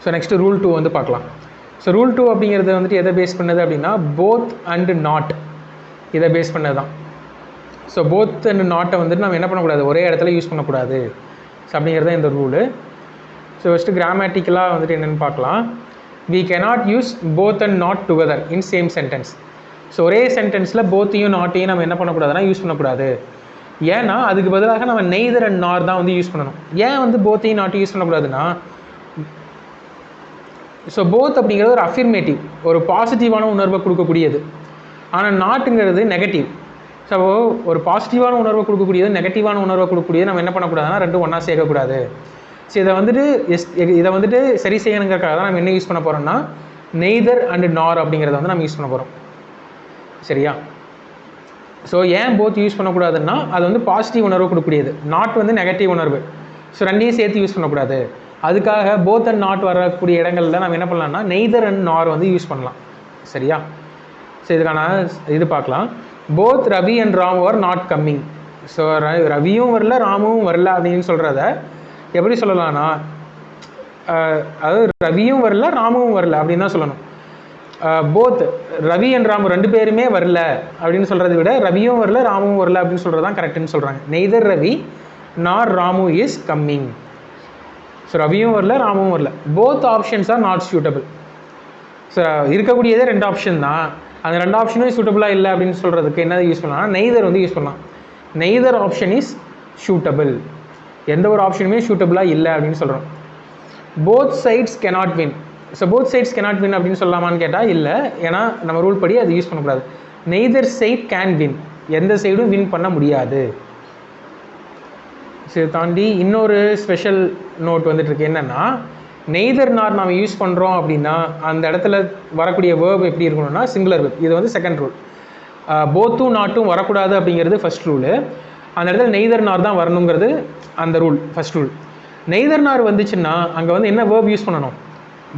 So next rule 2 வந்து பார்க்கலாம். So rule 2 அப்படிங்கிறது வந்துட்டு எதை பேஸ் பண்ணது அப்படின்னா போத் அண்ட் நாட் இதை பேஸ் பண்ணது தான். ஸோ போத் அண்ட் நாட்டை வந்துட்டு நம்ம என்ன பண்ணக்கூடாது, ஒரே இடத்துல யூஸ் பண்ணக்கூடாது. ஸோ அப்படிங்கிறது தான் இந்த ரூலு. ஸோ ஃபஸ்ட்டு கிராமட்டிக்கலாக வந்துட்டு என்னென்னு பார்க்கலாம். we cannot use both and not together in same sentence. So ஒரே சென்டென்ஸில் போத்தையும் நாட்டையும் நம்ம என்ன பண்ணக்கூடாதுன்னா யூஸ் பண்ணக்கூடாது. ஏன்னா அதுக்கு பதிலாக நம்ம நெய்தர் அண்ட் நார் தான் வந்து யூஸ் பண்ணணும். ஏன் வந்து போத்தையும் நாட்டையும் யூஸ் பண்ணக்கூடாதுன்னா, ஸோ போத் அப்படிங்கிறது ஒரு அஃபிர்மேட்டிவ், ஒரு பாசிட்டிவான உணர்வை கொடுக்கக்கூடியது. ஆனால் நாட்டுங்கிறது நெகட்டிவ். ஸோ ஒரு பாசிட்டிவான உணர்வை கொடுக்கக்கூடியது, நெகட்டிவான உணர்வை கொடுக்கக்கூடியது நம்ம என்ன பண்ணக்கூடாதுன்னா ரெண்டும் ஒன்றா சேர்க்கக்கூடாது. ஸோ இதை வந்துட்டு சரி செய்யணுங்கிறக்காக தான் நம்ம என்ன யூஸ் பண்ண போகிறோம்னா நெய்தர் அண்ட் நார் அப்படிங்கிறத வந்து நம்ம யூஸ் பண்ண போகிறோம். சரியா? ஸோ ஏன் போத் யூஸ் பண்ணக்கூடாதுன்னா அது வந்து பாசிட்டிவ் உணர்வு கொடுக்கக்கூடியது, நாட் வந்து நெகட்டிவ் உணர்வு. ஸோ ரெண்டையும் சேர்த்து யூஸ் பண்ணக்கூடாது. அதுக்காக போத் அண்ட் நாட் வரக்கூடிய இடங்களில் நம்ம என்ன பண்ணலாம்னா நெய்தர் அண்ட் நார் வந்து யூஸ் பண்ணலாம். சரியா? ஸோ இதுக்கான இது பார்க்கலாம். Both Ravi and Ram are not coming. So ரவியும் வரல ராமும் வரல அப்படின்னு சொல்கிறத எப்படி சொல்லலாம்னா, அதாவது ரவியும் வரல ராமும் வரல அப்படின்னு தான் சொல்லணும். போத் ரவி அண்ட் ராமு ரெண்டு பேருமே வரல அப்படின்னு சொல்கிறத விட ரவியும் வரல ராமும் வரல அப்படின்னு சொல்கிறது தான் கரெக்டுன்னு சொல்கிறாங்க. நெய்தர் ரவி நார் ராமு இஸ் கம்மிங். ஸோ ரவியும் வரல ராமும் வரல. Both options are not suitable. So இருக்கக்கூடியதே ரெண்டு ஆப்ஷன் தான், அந்த ரெண்டு ஆப்ஷனும் சூட்டபுளாக இல்லை அப்படின்னு சொல்கிறதுக்கு என்ன யூஸ் பண்ணலாம், நெய்தர் வந்து யூஸ் பண்ணலாம். Neither option is suitable. எந்த ஒரு ஆப்ஷனுமே சூட்டபுளாக இல்லை அப்படின்னு சொல்கிறோம். Both sides cannot win. So both sides cannot win அப்படின்னு சொல்லலாமான்னு கேட்டால் இல்லை, ஏன்னா நம்ம ரூல் படி அது யூஸ் பண்ணக்கூடாது. நெய்தர் சைட் கேன் வின், எந்த சைடும் வின் பண்ண முடியாது. சரி, தாண்டி இன்னொரு ஸ்பெஷல் நோட் வந்துட்டு இருக்கு. என்னென்னா நெய்தர் நார் நாம் யூஸ் பண்ணுறோம் அப்படின்னா அந்த இடத்துல வரக்கூடிய வேர்ப் எப்படி இருக்கணும்னா சிங்குலர் வேர்ப். இது வந்து செகண்ட் ரூல். போத்தும் நாட்டும் வரக்கூடாது அப்படிங்கிறது ஃபர்ஸ்ட் ரூலு. அந்த இடத்துல நெய்தர் நார் தான் வரணுங்கிறது அந்த ரூல், ஃபர்ஸ்ட் ரூல். நெய்தர் நார் வந்துச்சுன்னா அங்கே வந்து என்ன வேர்ப் யூஸ் பண்ணணும்,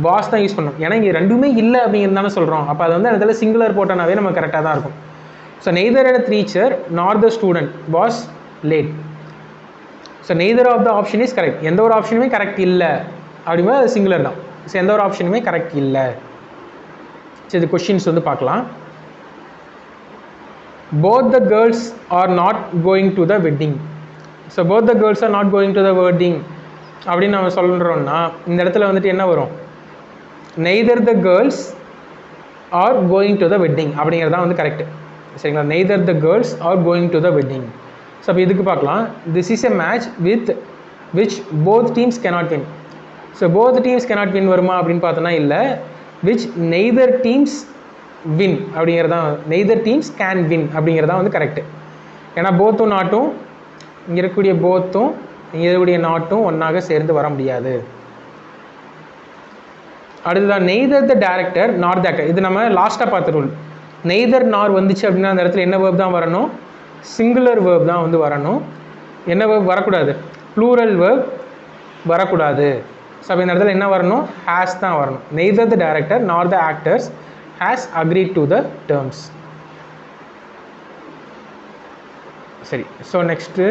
வாஸ் தான் யூஸ் பண்ணணும். ஏன்னா இங்கே ரெண்டுமே இல்லை அப்படிங்கிறது தானே சொல்கிறோம். அப்போ அது வந்து அந்த இடத்துல சிங்குலர் போட்டோன்னாவே நம்ம கரெக்டாக தான் இருக்கும். So neither the teacher nor the student was late. So neither of the option is correct. எந்த ஒரு ஆப்ஷனுமே கரெக்ட் இல்லை அப்படிங்கும்போது அது சிங்குலர் தான். ஸோ எந்த ஒரு ஆப்ஷனுமே கரெக்ட் இல்லை. சரி, இது கொஷின்ஸ் வந்து பார்க்கலாம். both the girls are not going to the wedding. So both the girls are not going to the wedding அப்படின்னு நம்ம சொல்கிறோம்னா இந்த இடத்துல வந்துட்டு என்ன வரும், neither the girls are going to the wedding அப்படிங்கிறது தான் வந்து கரெக்ட். சரிங்களா? neither the girls are going to the wedding. So அப்போ இதுக்கு பார்க்கலாம். this is a match with which both teams cannot win. So both teams cannot win வருமா அப்படின்னு பார்த்தோன்னா இல்லை, which neither teams win அப்படிங்கிறதான், neither teams can win அப்படிங்கிறதான் வந்து கரெக்டு. ஏன்னா போத்தும் நாட்டும் இங்கே இருக்கக்கூடிய போத்தும் இங்கே இருக்கக்கூடிய நாட்டும் ஒன்றாக சேர்ந்து வர முடியாது. அடுத்ததான் நெய்தர் த டேரக்டர் நார் த ஆக்டர். இது நம்ம லாஸ்ட்டாக பார்த்த ரூல். நெய்தர் நார் வந்துச்சு அப்படின்னா அந்த இடத்துல என்ன வேர்ப் தான் வரணும், சிங்குலர் வேர்ப் தான் வந்து வரணும். என்ன வேர்ப் வரக்கூடாது, ப்ளூரல் வேர்ப் வரக்கூடாது. ஸோ அப்போ இந்த இடத்துல என்ன வரணும், ஹேஸ் தான் வரணும். நெய்தர் த டேரக்டர் நார் the actors has agreed to the terms. சரி, ஸோ நெக்ஸ்ட்டு